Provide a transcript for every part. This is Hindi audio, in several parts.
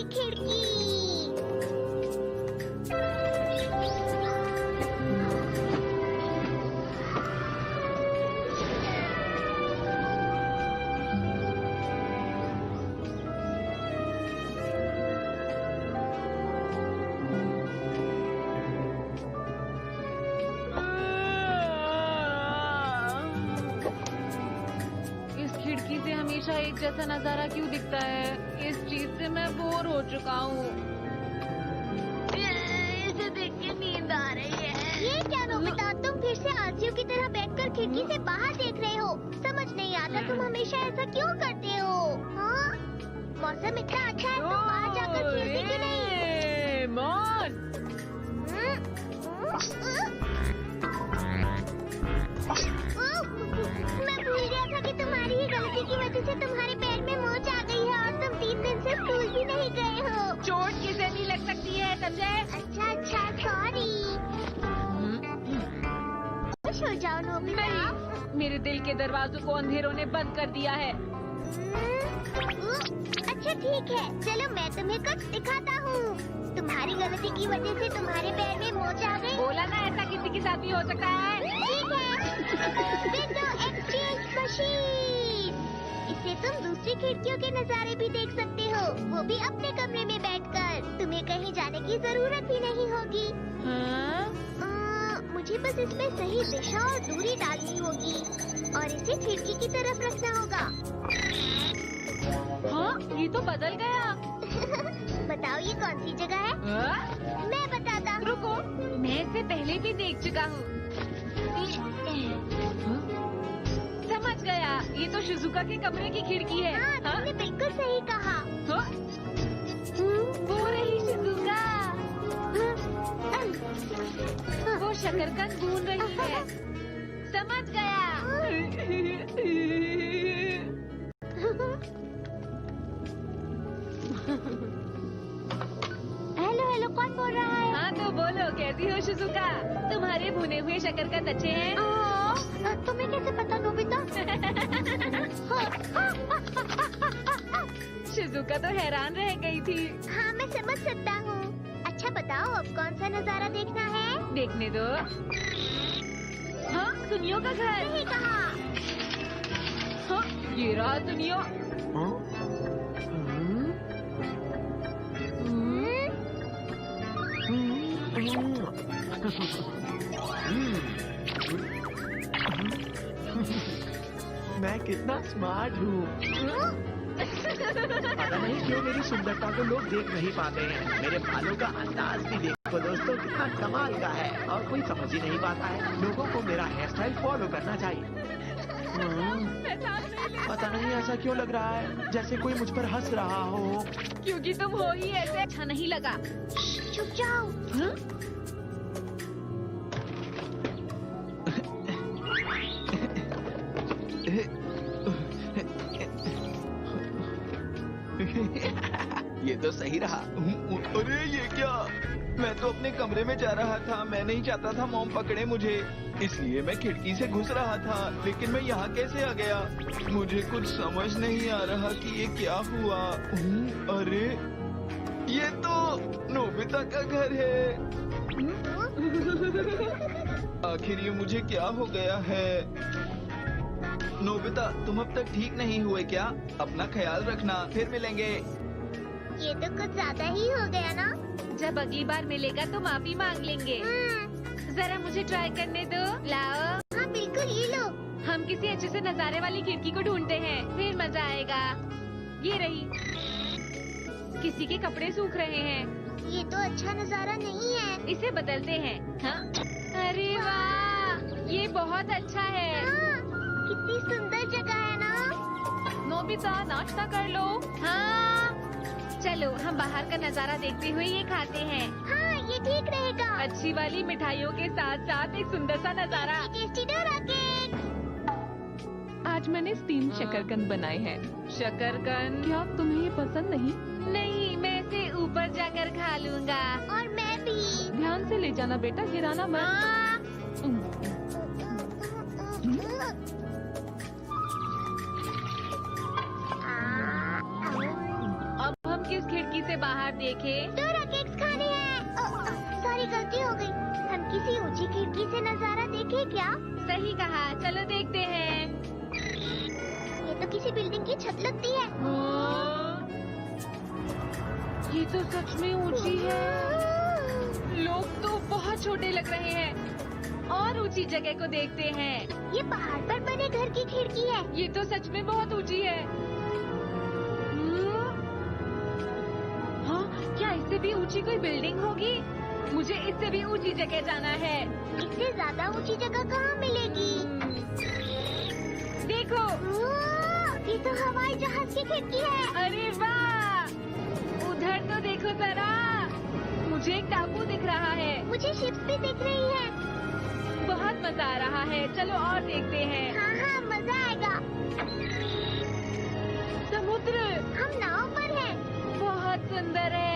दूसरी खिड़की। खिड़की से हमेशा एक जैसा नजारा क्यों दिखता है? इस चीज से मैं बोर हो चुका हूँ। इसे देख के नींद आ रही है। ये क्या नोबिता, तुम फिर से आलसियों की तरह बैठकर खिड़की से बाहर देख रहे हो? समझ नहीं आता तुम हमेशा ऐसा क्यों करते हो? हाँ? मौसम इतना अच्छा है, तुम बाहर जाकर खेलते क्यों नहीं? मौन! मैं भूल गया था कि तुम्हारी ही गलती की वजह से तुम्हारे पैर में मोच आ गई है और तुम 3 दिन से स्कूल भी नहीं गए हो। चोट किसे भी लग सकती है, समझे? अच्छा, सॉरी। खुश हो जाओ नोबिता। नहीं, मेरे दिल के दरवाजों को अंधेरों ने बंद कर दिया है। अच्छा ठीक है, चलो मैं तुम्हें कुछ दिखाता हूँ। तुम्हारी गलती की वजह से तुम्हारे पैर में मोच आ गई। बोला ना, ऐसा किसी के साथ भी हो सकता है। ठीक है, विंडो एक्सचेंज मशीन। इससे तुम दूसरी खिड़कियों के नजारे भी देख सकते हो, वो भी अपने कमरे में बैठकर। तुम्हें कहीं जाने की जरूरत भी नहीं होगी। हाँ? मुझे बस इसमें सही दिशा और दूरी डालनी होगी और इसे खिड़की की तरफ रखना होगा। हाँ, ये तो बदल गया। बताओ ये कौन सी जगह है? हाँ? मैं बताता हूँ। रुको, मैं इसे पहले भी देख चुका हूँ। समझ गया, ये तो शिजुका के कमरे की खिड़की है। हाँ, तुमने बिल्कुल सही कहा। हाँ? वो रही शिजुका, वो शकरकंद भून रही है। समझ गया। हेलो, कौन बोल रहा है? हाँ तो बोलो, कैसी हो शिजुका? तुम्हारे भुने हुए शकरकंद अच्छे हैं? तुम्हें कैसे पता नोबिता? शिजुका तो हैरान रह गई थी। हाँ, मैं समझ सकता हूँ। अच्छा बताओ, अब कौन सा नजारा देखना है? देखने दो। हाँ, सुनियो का घर। सही कहा। हाँ, ये रहा सुनियो। मैं कितना स्मार्ट हूँ। पता नहीं क्यों मेरी सुंदरता को लोग देख नहीं पाते हैं। मेरे बालों का अंदाज भी देखो दोस्तों, कितना कमाल का है और कोई समझ ही नहीं पाता है। लोगों को मेरा हेयर स्टाइल फॉलो करना चाहिए। पता नहीं ऐसा क्यों लग रहा है, जैसे कोई मुझ पर हंस रहा हो। क्योंकि तुम हो ही ऐसे। अच्छा नहीं लगा। चुप जाओ। हाँ? ये तो सही रहा। अरे ये क्या, मैं तो अपने कमरे में जा रहा था। मैं नहीं चाहता था मॉम पकड़े मुझे, इसलिए मैं खिड़की से घुस रहा था। लेकिन मैं यहाँ कैसे आ गया? मुझे कुछ समझ नहीं आ रहा कि ये क्या हुआ। अरे ये तो नोबिता का घर है। आखिर ये मुझे क्या हो गया है? नोबिता, तुम अब तक ठीक नहीं हुए क्या? अपना ख्याल रखना, फिर मिलेंगे। ये तो कुछ ज्यादा ही हो गया ना? जब अगली बार मिलेगा तो माफी मांग लेंगे। जरा मुझे ट्राई करने दो। लाओ। हाँ बिल्कुल, ये लो। हम किसी अच्छे से नजारे वाली खिड़की को ढूंढते हैं, फिर मजा आएगा। ये रही। किसी के कपड़े सूख रहे हैं। ये तो अच्छा नजारा नहीं है। इसे बदलते हैं। हाँ? अरे वाह, ये बहुत अच्छा है। हाँ, कितनी सुंदर जगह है ना? नोबिता, नाश्ता कर लो। हाँ, चलो हम बाहर का नजारा देखते हुए ये खाते हैं। हाँ, ये ठीक रहेगा। अच्छी वाली मिठाइयों के साथ साथ एक सुंदर सा नजारा। Tasty Dora cake. आज मैंने स्टीम शकरकंद बनाए हैं। शकरकंद? क्या तुम्हें ये पसंद नहीं? नहीं, मैं इसे ऊपर जाकर खा लूँगा। और मैं भी। ध्यान से ले जाना बेटा, गिराना मत। हाँ। अब हम किस खिड़की से बाहर देखे? डोरा केक्स खाने हैं। सॉरी, गलती हो गई। हम किसी ऊंची खिड़की से नजारा देखे क्या? सही कहा, चलो देखते हैं। ये तो किसी बिल्डिंग की छत लगती है। ये तो सच में ऊंची है। लोग तो बहुत छोटे लग रहे हैं। और ऊंची जगह को देखते हैं। ये पहाड़ पर बने घर की खिड़की है। ये तो सच में बहुत ऊंची है। हाँ, क्या इससे भी ऊंची कोई बिल्डिंग होगी? मुझे इससे भी ऊंची जगह जाना है। इससे ज्यादा ऊंची जगह कहाँ मिलेगी? देखो, ये तो हवाई जहाज की खिड़की है। अरे वाह! उधर तो देखो जरा, मुझे एक टापू दिख रहा है। मुझे शिप्स भी दिख रही है। बहुत मजा आ रहा है, चलो और देखते हैं। हाँ हाँ, मजा आएगा। समुद्र, हम नाव पर हैं। बहुत सुंदर है।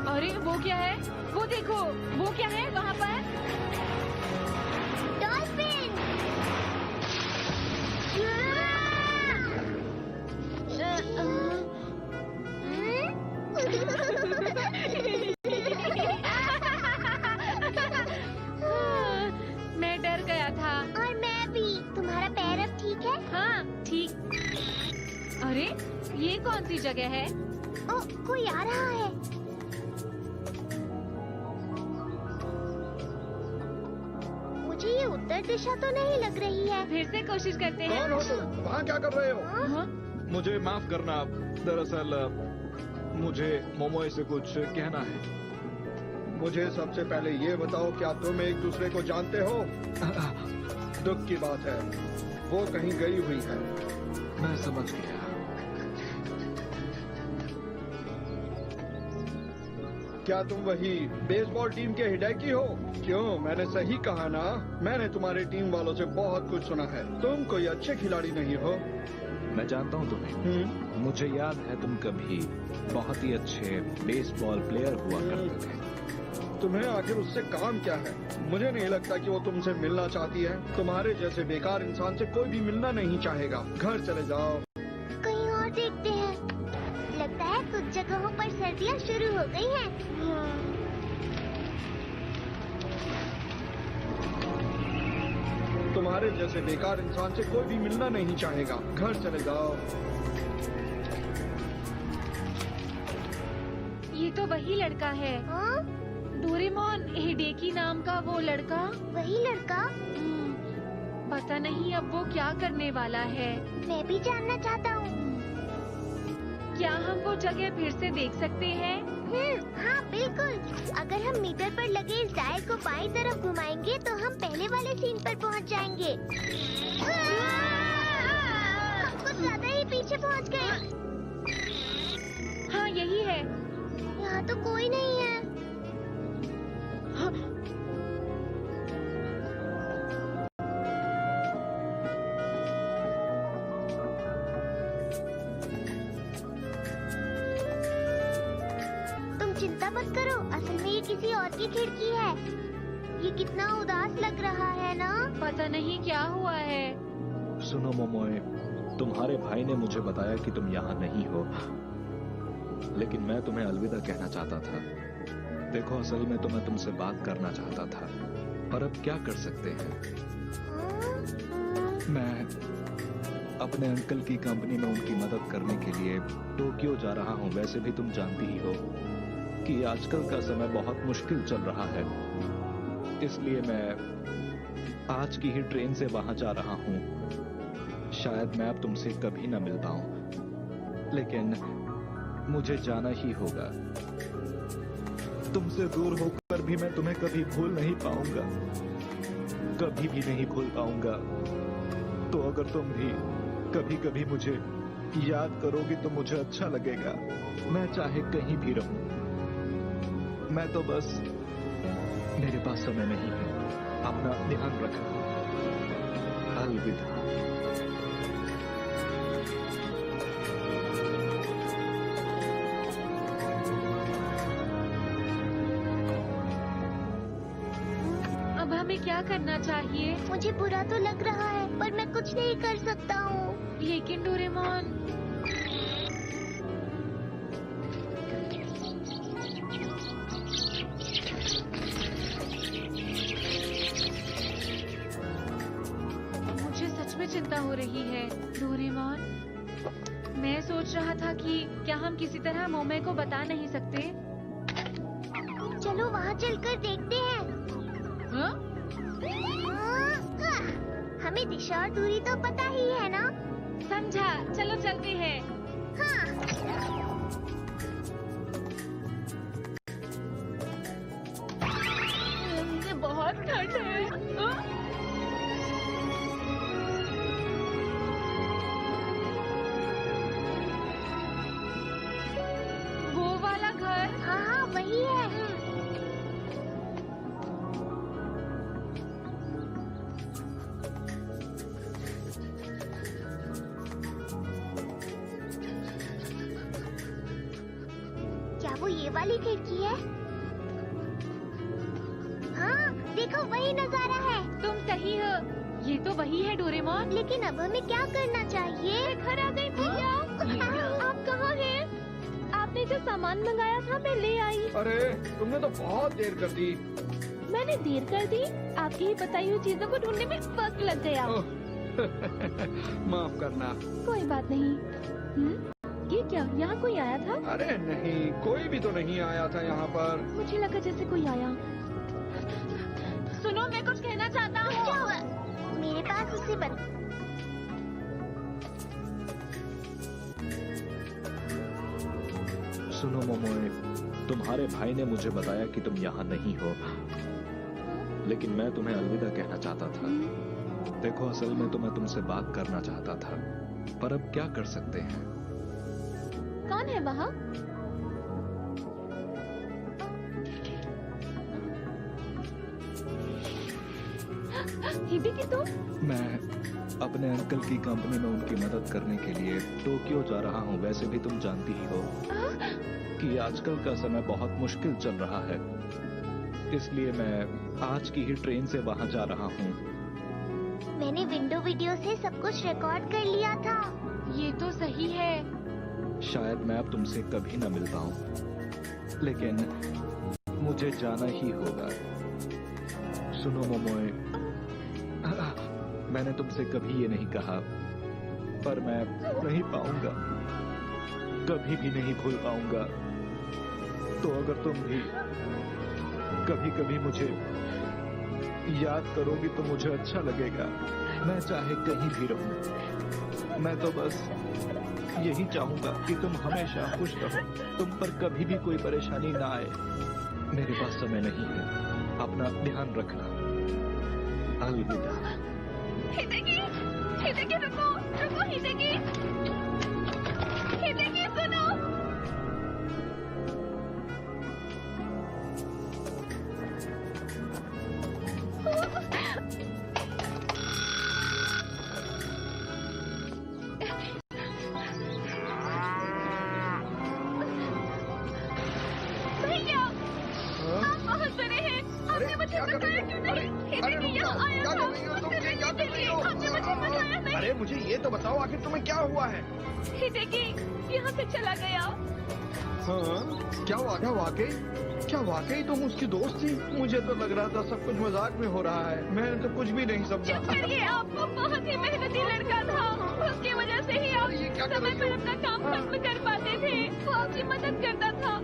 अरे वो क्या है? वो देखो, वो क्या है वहाँ पर? डॉल्फिन। मैं डर गया था। और मैं भी। तुम्हारा पैर अब ठीक है? हाँ, ठीक। अरे, ये कौन सी जगह है? ओ, कोई आ रहा है। मुझे ये उत्तर दिशा तो नहीं लग रही है। फिर से कोशिश करते हैं। कौन हो तुम? वहाँ क्या कर रहे हो? हाँ? मुझे माफ करना, दरअसल मुझे मोमोए से कुछ कहना है। मुझे सबसे पहले ये बताओ, क्या तुम एक दूसरे को जानते हो? दुख की बात है, वो कहीं गई हुई है। मैं समझ गया। क्या तुम वही बेसबॉल टीम के हिडेकी हो? क्यों, मैंने सही कहा ना? मैंने तुम्हारे टीम वालों से बहुत कुछ सुना है। तुम कोई अच्छे खिलाड़ी नहीं हो। मैं जानता हूँ तुम्हें। मुझे याद है तुम कभी बहुत ही अच्छे बेसबॉल प्लेयर हुआ करते थे। तुम्हें आखिर उससे काम क्या है? मुझे नहीं लगता कि वो तुमसे मिलना चाहती है। तुम्हारे जैसे बेकार इंसान से कोई भी मिलना नहीं चाहेगा। घर चले जाओ। कहीं और देखते हैं। लगता है कुछ जगहों पर सर्दियाँ शुरू हो गई हैं। तुम्हारे जैसे बेकार इंसान से कोई भी मिलना नहीं चाहेगा। घर चले जाओ। ये तो वही लड़का है। हाँ? डोरेमोन, हिडेकी नाम का वो लड़का। वही लड़का? पता नहीं अब वो क्या करने वाला है। मैं भी जानना चाहता हूँ। क्या हम वो जगह फिर से देख सकते हैं? हाँ बिल्कुल। अगर हम मीटर पर लगे इस डायल को बाईं तरफ घुमाएंगे तो हम पहले वाले सीन पर पहुँच जाएंगे। हम कुछ ज्यादा ही पीछे पहुँच गए। हाँ, यही है। यहाँ तो कोई नहीं है। तुम चिंता मत करो, असल में ये किसी और की खिड़की है। ये कितना उदास लग रहा है ना? पता नहीं क्या हुआ है। सुनो मोमोए, तुम्हारे भाई ने मुझे बताया कि तुम यहाँ नहीं हो, लेकिन मैं तुम्हें अलविदा कहना चाहता था। देखो, असल में तो मैं तुमसे बात करना चाहता था, पर अब क्या कर सकते हैं। मैं अपने अंकल की कंपनी में उनकी मदद करने के लिए टोक्यो जा रहा हूँ। वैसे भी तुम जानती ही हो कि आजकल का समय बहुत मुश्किल चल रहा है, इसलिए मैं आज की ही ट्रेन से वहां जा रहा हूँ। शायद मैं अब तुमसे कभी ना मिल पाऊं, लेकिन मुझे जाना ही होगा। तुमसे दूर होकर भी मैं तुम्हें कभी भूल नहीं पाऊंगा, कभी भी नहीं भूल पाऊंगा। तो अगर तुम भी कभी कभी मुझे याद करोगी तो मुझे अच्छा लगेगा। मैं चाहे कहीं भी रहूं, मैं तो बस, मेरे पास समय नहीं है। अपना ध्यान रखना। अलविदा। अब हमें क्या करना चाहिए? मुझे बुरा तो लग रहा है, पर मैं कुछ नहीं कर सकता हूँ। लेकिन डोरेमोन, चिंता हो रही है। डोरेमोन, मैं सोच रहा था कि क्या हम किसी तरह मोमे को बता नहीं सकते? चलो वहाँ चलकर देखते हैं। हाँ? हमें दिशा और दूरी तो पता ही है ना? समझा, चलो चलते हैं। हाँ। बहुत ठंड है। हाँ? वो वाला घर? हाँ हाँ वही है। क्या वो ये वाली खिड़की है? हाँ देखो वही नजारा है। तुम सही हो, ये तो वही है डोरेमोन। लेकिन अब हमें क्या करना चाहिए? घर आ गई भैया। आप कहाँ हैं? आपने जो सामान मंगाया था मैं ले आई। अरे तुमने तो बहुत देर कर दी। मैंने देर कर दी? आपकी ही बताई हुई चीजों को ढूंढने में वक्त लग गया। माफ करना। कोई बात नहीं। ये क्या, यहाँ कोई आया था? अरे नहीं, कोई भी तो नहीं आया था यहाँ पर। मुझे लगा जैसे कोई आया। सुनो, मैं कुछ कहना चाहता हूँ। क्या हुआ? मेरे पास उसे सुनो मोमोए, तुम्हारे भाई ने मुझे बताया कि तुम यहाँ नहीं हो, लेकिन मैं तुम्हें अलविदा कहना चाहता था। देखो, असल में तो मैं तुमसे बात करना चाहता था, पर अब क्या कर सकते हैं। कौन है वहाँ? हिदेकी तुम? मैं अपने अंकल की कंपनी में उनकी मदद करने के लिए टोक्यो जा रहा हूँ। वैसे भी तुम जानती ही हो कि आजकल का समय बहुत मुश्किल चल रहा है, इसलिए मैं आज की ही ट्रेन से वहाँ जा रहा हूँ। मैंने विंडो वीडियो से सब कुछ रिकॉर्ड कर लिया था। ये तो सही है। शायद मैं अब तुमसे कभी न मिल पाऊं, लेकिन मुझे जाना ही होगा। सुनो मोमोए, मैंने तुमसे कभी ये नहीं कहा, पर मैं नहीं पाऊंगा, कभी भी नहीं भूल पाऊंगा। तो अगर तुम भी कभी कभी मुझे याद करोगी तो मुझे अच्छा लगेगा। मैं चाहे कहीं भी रहूं, मैं तो बस यही चाहूंगा कि तुम हमेशा खुश रहो, तुम पर कभी भी कोई परेशानी ना आए। मेरे पास समय नहीं है, अपना ध्यान रखना। अलविदा। हिदेकी, हिदेकी रुको, रुको हिदेकी, हिदेकी सुनो। भैया, आप बहुत बड़े हैं। आपने मुझे बताया क्यों नहीं? हिदेकी यहाँ आया था। आपने मुझे बताया नहीं। अरे मुझे ये तो बताओ, आखिर तुम्हें क्या हुआ है? हिदेकी यहाँ से चला गया। हाँ? क्या हुआ? क्या वाकई तुम उसकी दोस्त थी? मुझे तो लग रहा था सब कुछ मजाक में हो रहा है। मैंने तो कुछ भी नहीं समझा। चुप करिए, आपको बहुत ही मेहनती लड़का था। उसकी वजह से ही आप ये क्या कर समय रही पर हो? अपना काम खत्म कर पाते थे। वो आपकी मदद करता था।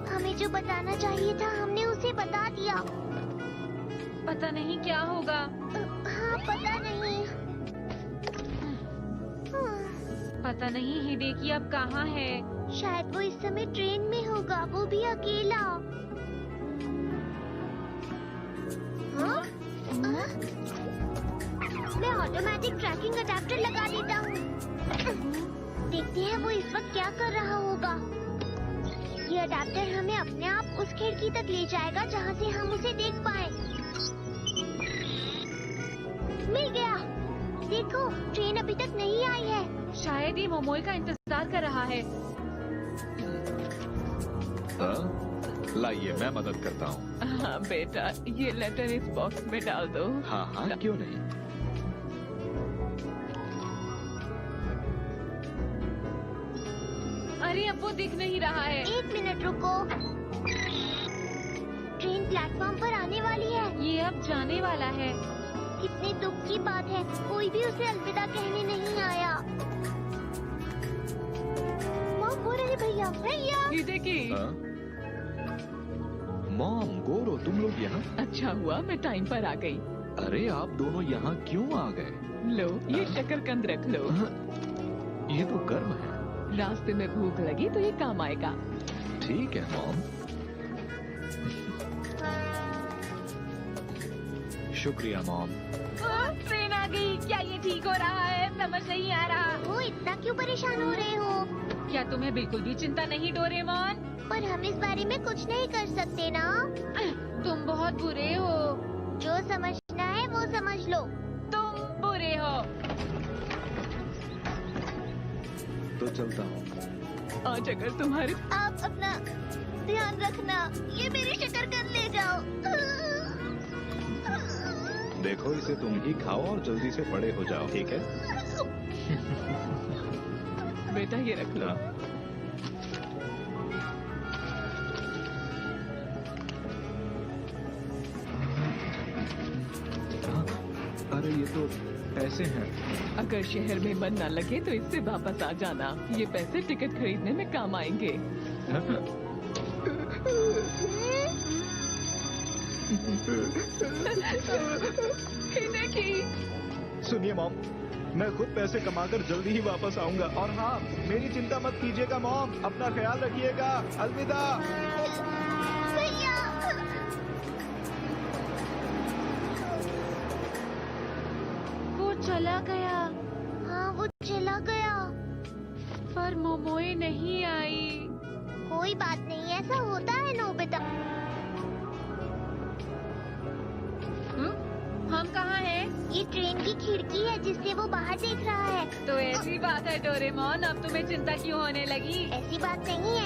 हमें जो बताना चाहिए था हमने उसे बता दिया। पता नहीं क्या होगा। हाँ पता नहीं। पता नहीं हिडेकी अब कहाँ है। शायद वो इस समय ट्रेन में होगा, वो भी अकेला। हाँ? मैं ऑटोमेटिक ट्रैकिंग अडेप्टर लगा देता हूँ। देखते हैं वो इस वक्त क्या कर रहा होगा। ये अडेप्टर हमें अपने आप उस खिड़की तक ले जाएगा जहाँ से हम उसे देख पाए। मिल गया। देखो, ट्रेन अभी तक नहीं आई है। शायद ये मोमोई का इंतजार कर रहा है। लाइए, मैं मदद करता हूँ। हाँ बेटा, ये लेटर इस बॉक्स में डाल दो। हाँ हाँ, क्यों नहीं। अरे अब वो दिख नहीं रहा है। 1 मिनट रुको। ट्रेन प्लेटफॉर्म पर आने वाली है। ये अब जाने वाला है। कितने दुख की बात है, कोई भी उसे अलविदा कहने नहीं आया। मॉम, हो रही भैया, भैया। हिडेकी, मॉम, गोरो, तुम लोग यहाँ? अच्छा हुआ मैं टाइम पर आ गई। अरे आप दोनों यहाँ क्यों आ गए? लो, ये शकरकंद रख लो। ये तो गर्म है। रास्ते में भूख लगी तो ये काम आएगा। ठीक है मॉम। शुक्रिया मॉम। ट्रेन आ गई। क्या ये ठीक हो रहा है? समझ नहीं आ रहा। वो इतना क्यों परेशान हो रहे हो? क्या तुम्हें बिल्कुल भी चिंता नहीं डोरेमोन? पर हम इस बारे में कुछ नहीं कर सकते ना। तुम बहुत बुरे हो। जो समझना है वो समझ लो। तुम बुरे हो। तो चलता हूँ। आज अगर तुम्हारे आप अपना ध्यान रखना। ये मेरी शकरकंद ले जाओ। देखो, इसे तुम ही खाओ और जल्दी से बड़े हो जाओ, ठीक है? बेटा ये रख लो। अरे ये तो पैसे हैं। अगर शहर में मन न लगे तो इससे वापस आ जाना। ये पैसे टिकट खरीदने में काम आएंगे। हिडेकी, सुनिए मॉम, मैं खुद पैसे कमाकर जल्दी ही वापस आऊंगा। और हाँ, मेरी चिंता मत कीजिएगा मॉम, अपना ख्याल रखिएगा। अलविदा। भैया। वो चला गया। हाँ, वो चला गया। पर मोमोई नहीं आई। कोई बात नहीं, ऐसा होता है नोबिता। हम कहाँ हैं? ये ट्रेन की खिड़की है जिससे वो बाहर देख रहा है। तो ऐसी बात है डोरेमोन, अब तुम्हें चिंता क्यों होने लगी? ऐसी बात नहीं है,